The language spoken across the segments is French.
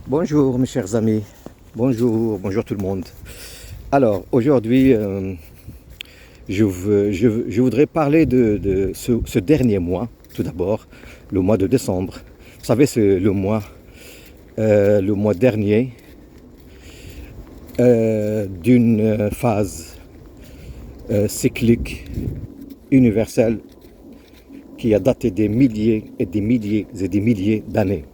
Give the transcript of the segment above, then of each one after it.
Bonjour mes chers amis, bonjour tout le monde. Alors aujourd'hui, je voudrais parler de ce dernier mois, tout d'abord, le mois de décembre. Vous savez, c'est le mois dernier d'une phase cyclique universelle qui a daté des milliers et des milliers et des milliers d'années.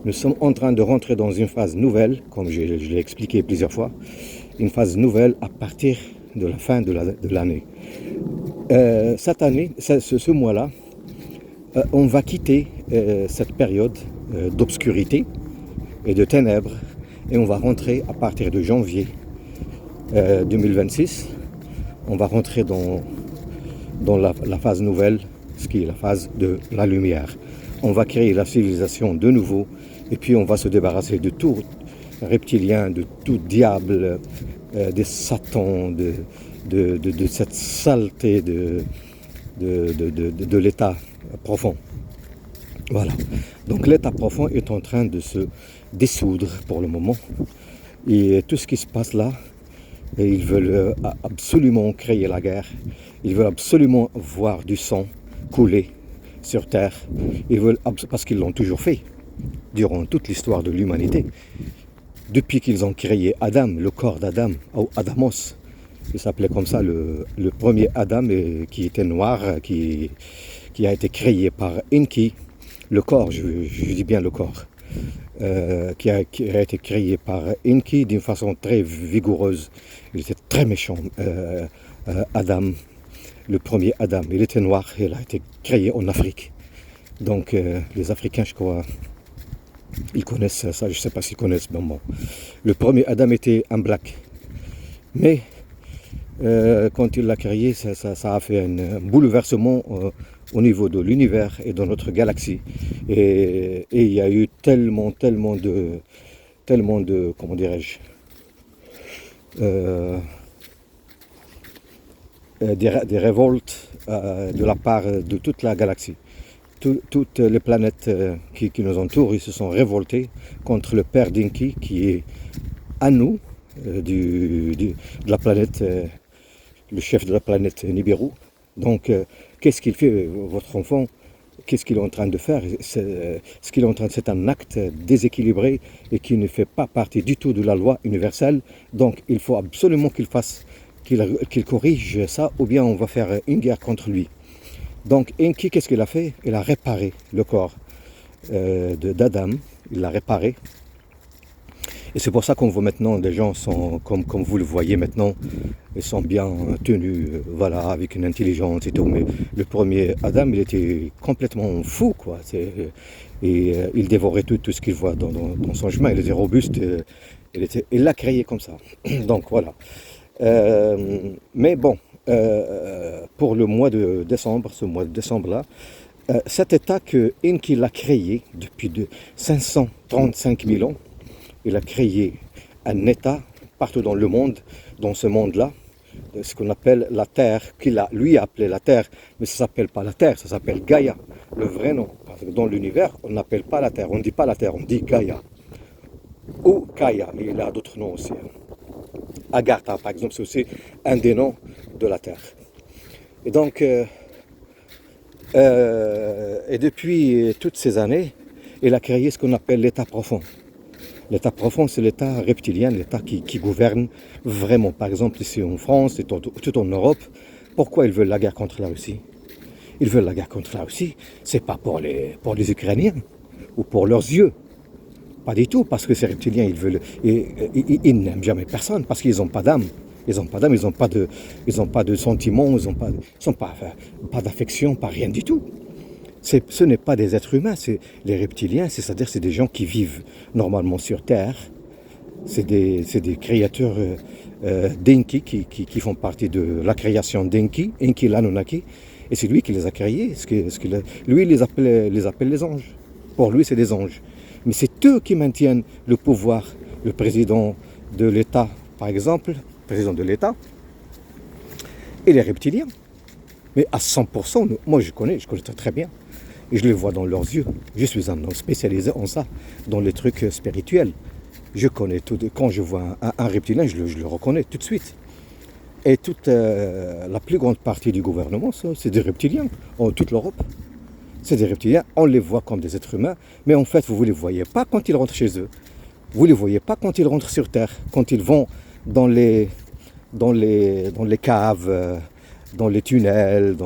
Nous sommes en train de rentrer dans une phase nouvelle, comme je l'ai expliqué plusieurs fois, une phase nouvelle à partir de la fin de l'année. Cette année, ce mois-là, on va quitter cette période d'obscurité et de ténèbres et on va rentrer à partir de janvier 2026. On va rentrer dans la phase nouvelle, ce qui est la phase de la lumière. On va créer la civilisation de nouveau et puis on va se débarrasser de tout reptilien, de tout diable, des satans, de cette saleté de l'état profond. Voilà. Donc l'état profond est en train de se dissoudre pour le moment. Et tout ce qui se passe là, ils veulent absolument créer la guerre. Ils veulent absolument voir du sang couler sur Terre. Ils veulent, parce qu'ils l'ont toujours fait durant toute l'histoire de l'humanité. Depuis qu'ils ont créé Adam, le corps d'Adam, ou Adamos, il s'appelait comme ça le premier Adam qui était noir, qui a été créé par Enki, le corps, je dis bien le corps, qui a été créé par Enki d'une façon très vigoureuse. Il était très méchant, Adam, le premier Adam. Il était noir, il a été créé en Afrique. Donc les Africains, je crois, ils connaissent ça, je ne sais pas s'ils connaissent, mais bon. Le premier Adam était un black. Mais quand il l'a créé, ça a fait un bouleversement au niveau de l'univers et de notre galaxie. Et il y a eu tellement de comment dirais-je, des révoltes de la part de toute la galaxie. Toutes les planètes qui nous entourent, ils se sont révoltés contre le père d'Enki qui est à nous, de la planète, le chef de la planète Nibiru. Donc, qu'est-ce qu'il fait, votre enfant? Qu'est-ce qu'il est en train de faire? Ce qu'il est en train de faire, c'est un acte déséquilibré et qui ne fait pas partie du tout de la loi universelle. Donc, il faut absolument qu'il corrige ça, ou bien on va faire une guerre contre lui. Donc Enki, qu'est-ce qu'il a fait? Il a réparé le corps d'Adam, il l'a réparé. Et c'est pour ça qu'on voit maintenant des gens sont, comme vous le voyez maintenant, ils sont bien tenus, voilà, avec une intelligence et tout. Mais le premier Adam, il était complètement fou, quoi. Il dévorait tout ce qu'il voit dans son chemin. Il était robuste, il l'a créé comme ça. Donc voilà. Mais bon, pour le mois de décembre, ce mois de décembre-là, cet état que Enki l'a créé depuis 535 000 ans, il a créé un état partout dans le monde, dans ce monde-là, ce qu'on appelle la Terre, qu'il a lui appelé la Terre, mais ça ne s'appelle pas la Terre, ça s'appelle Gaïa, le vrai nom. Parce que dans l'univers, on n'appelle pas la Terre, on ne dit pas la Terre, on dit Gaïa. Ou Gaïa, mais il a d'autres noms aussi. Agartha, par exemple, c'est aussi un des noms de la Terre. Et donc, et depuis toutes ces années, il a créé ce qu'on appelle l'état profond. L'état profond, c'est l'état reptilien, l'état qui gouverne vraiment. Par exemple, ici en France et tout en Europe, pourquoi ils veulent la guerre contre la Russie? Ils veulent la guerre contre la Russie, c'est pas pour les Ukrainiens ou pour leurs yeux. Pas du tout, parce que ces reptiliens, ils n'aiment jamais personne, parce qu'ils n'ont pas d'âme. Ils n'ont pas d'âme, ils n'ont pas de sentiments, ils n'ont pas d'affection, pas rien du tout. Ce n'est pas des êtres humains, c'est les reptiliens, c'est-à-dire c'est des gens qui vivent normalement sur Terre. C'est des créatures d'Enki qui font partie de la création d'Enki, Enki l'Anunnaki, et c'est lui qui les a créés. Lui, il les appelle les anges. Pour lui, c'est des anges. Mais c'est eux qui maintiennent le pouvoir. Le président de l'État, par exemple, le président de l'État, et les reptiliens. Mais à 100%, moi je connais très bien. Et je le vois dans leurs yeux. Je suis un homme spécialisé en ça, dans les trucs spirituels. Je connais tout. Quand je vois un reptilien, je le reconnais tout de suite. Et toute la plus grande partie du gouvernement, c'est des reptiliens, en toute l'Europe. C'est des reptiliens, on les voit comme des êtres humains, mais en fait, vous ne les voyez pas quand ils rentrent chez eux. Vous ne les voyez pas quand ils rentrent sur Terre, quand ils vont dans les caves, dans les tunnels.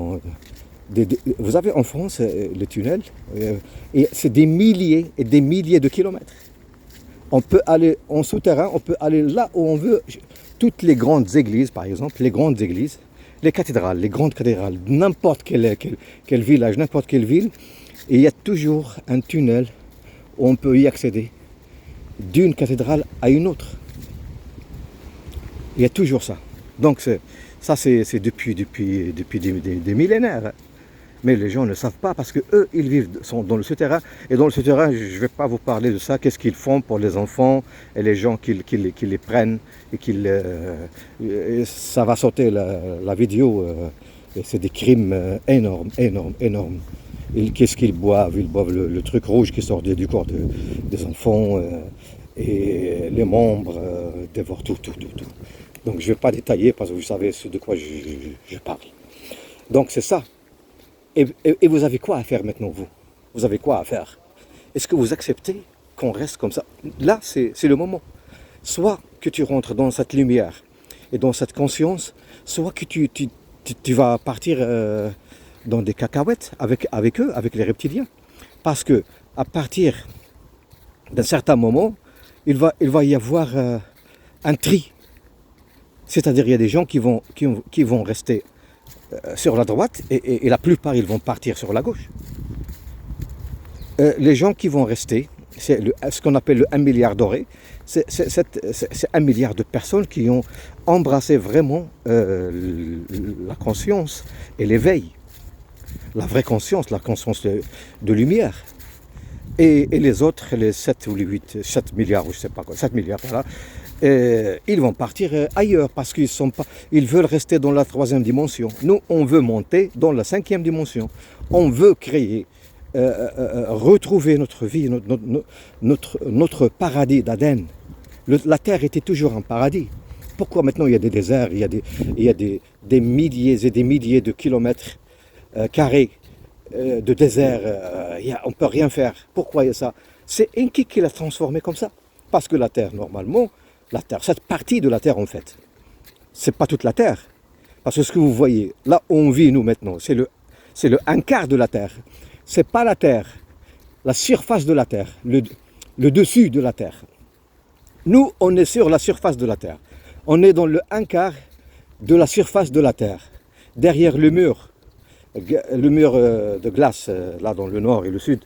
Vous avez en France les tunnels, et c'est des milliers et des milliers de kilomètres. On peut aller en souterrain, on peut aller là où on veut. Toutes les grandes églises, par exemple, les grandes églises, les cathédrales, les grandes cathédrales, n'importe quel village, n'importe quelle ville, et il y a toujours un tunnel où on peut y accéder d'une cathédrale à une autre. Il y a toujours ça. Donc ça c'est depuis des millénaires. Mais les gens ne savent pas parce que eux, ils sont dans le souterrain. Et dans le souterrain, je ne vais pas vous parler de ça. Qu'est-ce qu'ils font pour les enfants et les gens qui les prennent et ça va sauter la vidéo. Et c'est des crimes énormes. Qu'est-ce qu'ils boivent? Ils boivent le truc rouge qui sort du corps des enfants et les membres dévorent tout. Donc je ne vais pas détailler parce que vous savez de quoi je parle. Donc c'est ça. Et vous avez quoi à faire maintenant, vous? Vous avez quoi à faire? Est-ce que vous acceptez qu'on reste comme ça? Là, c'est le moment. Soit que tu rentres dans cette lumière et dans cette conscience, soit que tu vas partir dans des cacahuètes avec eux, avec les reptiliens. Parce que à partir d'un certain moment, il va y avoir un tri. C'est-à-dire il y a des gens qui vont rester sur la droite et la plupart ils vont partir sur la gauche. Les gens qui vont rester, c'est ce qu'on appelle le 1 milliard doré, c'est 1 milliard de personnes qui ont embrassé vraiment la conscience et l'éveil, la vraie conscience, la conscience de lumière. Et les autres, les 7 ou les 7 milliards, ou je ne sais pas quoi, 7 milliards, voilà, ils vont partir ailleurs parce ils veulent rester dans la 3e dimension. Nous, on veut monter dans la 5e dimension. On veut créer, retrouver notre vie, notre paradis d'Aden. La Terre était toujours un paradis. Pourquoi maintenant il y a des déserts, il y a des milliers et des milliers de kilomètres carrés de désert, on ne peut rien faire. Pourquoi il y a ça? C'est Enki qui l'a transformé comme ça. Parce que la Terre, normalement, cette partie de la Terre en fait, c'est pas toute la Terre. Parce que ce que vous voyez, là où on vit nous maintenant, c'est le 1/4 de la Terre. C'est pas la Terre, la surface de la Terre, le dessus de la Terre. Nous, on est sur la surface de la Terre. On est dans le 1/4 de la surface de la Terre. Derrière le mur de glace, là dans le nord et le sud.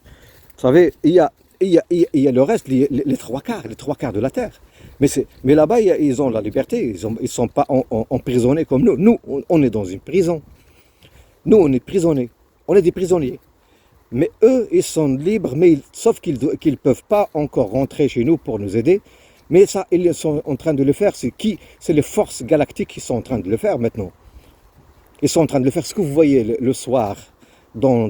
Vous savez, il y a le reste, les 3/4 de la Terre. Mais là-bas, ils ont la liberté, ils ne sont pas emprisonnés comme nous. Nous, on est dans une prison. Nous, on est prisonniers. On est des prisonniers. Mais eux, ils sont libres, sauf qu'ils ne peuvent pas encore rentrer chez nous pour nous aider. Mais ça, ils sont en train de le faire. C'est les forces galactiques qui sont en train de le faire maintenant. Ils sont en train de le faire. Ce que vous voyez le soir dans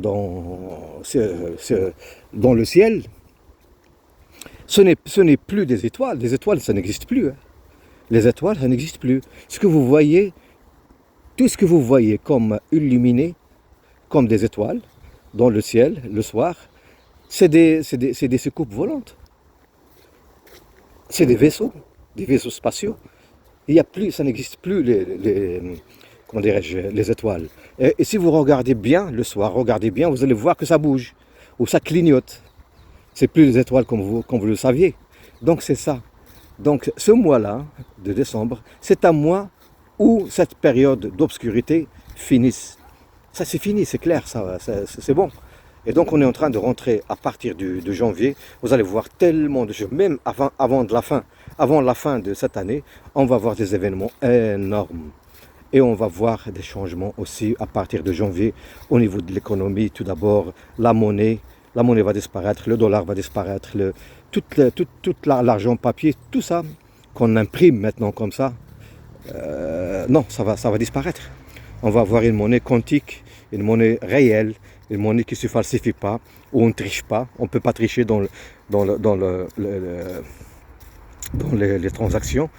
le ciel, ce n'est plus des étoiles. Les étoiles, ça n'existe plus. Hein. Les étoiles, ça n'existe plus. Ce que vous voyez, tout ce que vous voyez comme illuminé, comme des étoiles, dans le ciel, le soir, c'est des soucoupes volantes. C'est des vaisseaux spatiaux. Il y a plus, ça n'existe plus comment dirais-je, les étoiles. Et si vous regardez bien le soir, regardez bien, vous allez voir que ça bouge, ou ça clignote. C'est plus les étoiles comme vous le saviez. Donc c'est ça. Donc ce mois-là, de décembre, c'est un mois où cette période d'obscurité finisse. Ça c'est fini, c'est clair, c'est bon. Et donc on est en train de rentrer à partir de janvier. Vous allez voir tellement de choses, même avant la fin de cette année, on va voir des événements énormes. Et on va voir des changements aussi à partir de janvier au niveau de l'économie. Tout d'abord, la monnaie va disparaître, le dollar va disparaître, tout l'argent papier, tout ça qu'on imprime maintenant comme ça, non, ça va disparaître. On va avoir une monnaie quantique, une monnaie réelle, une monnaie qui ne se falsifie pas, où on ne triche pas. On ne peut pas tricher dans les transactions.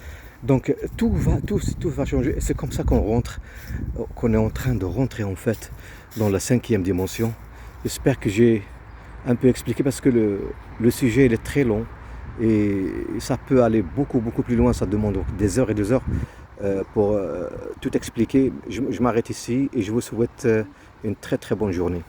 Donc tout va changer. C'est comme ça qu'on est en train de rentrer en fait dans la 5e dimension. J'espère que j'ai un peu expliqué parce que le sujet il est très long et ça peut aller beaucoup plus loin. Ça demande des heures et des heures pour tout expliquer. Je m'arrête ici et je vous souhaite une très bonne journée.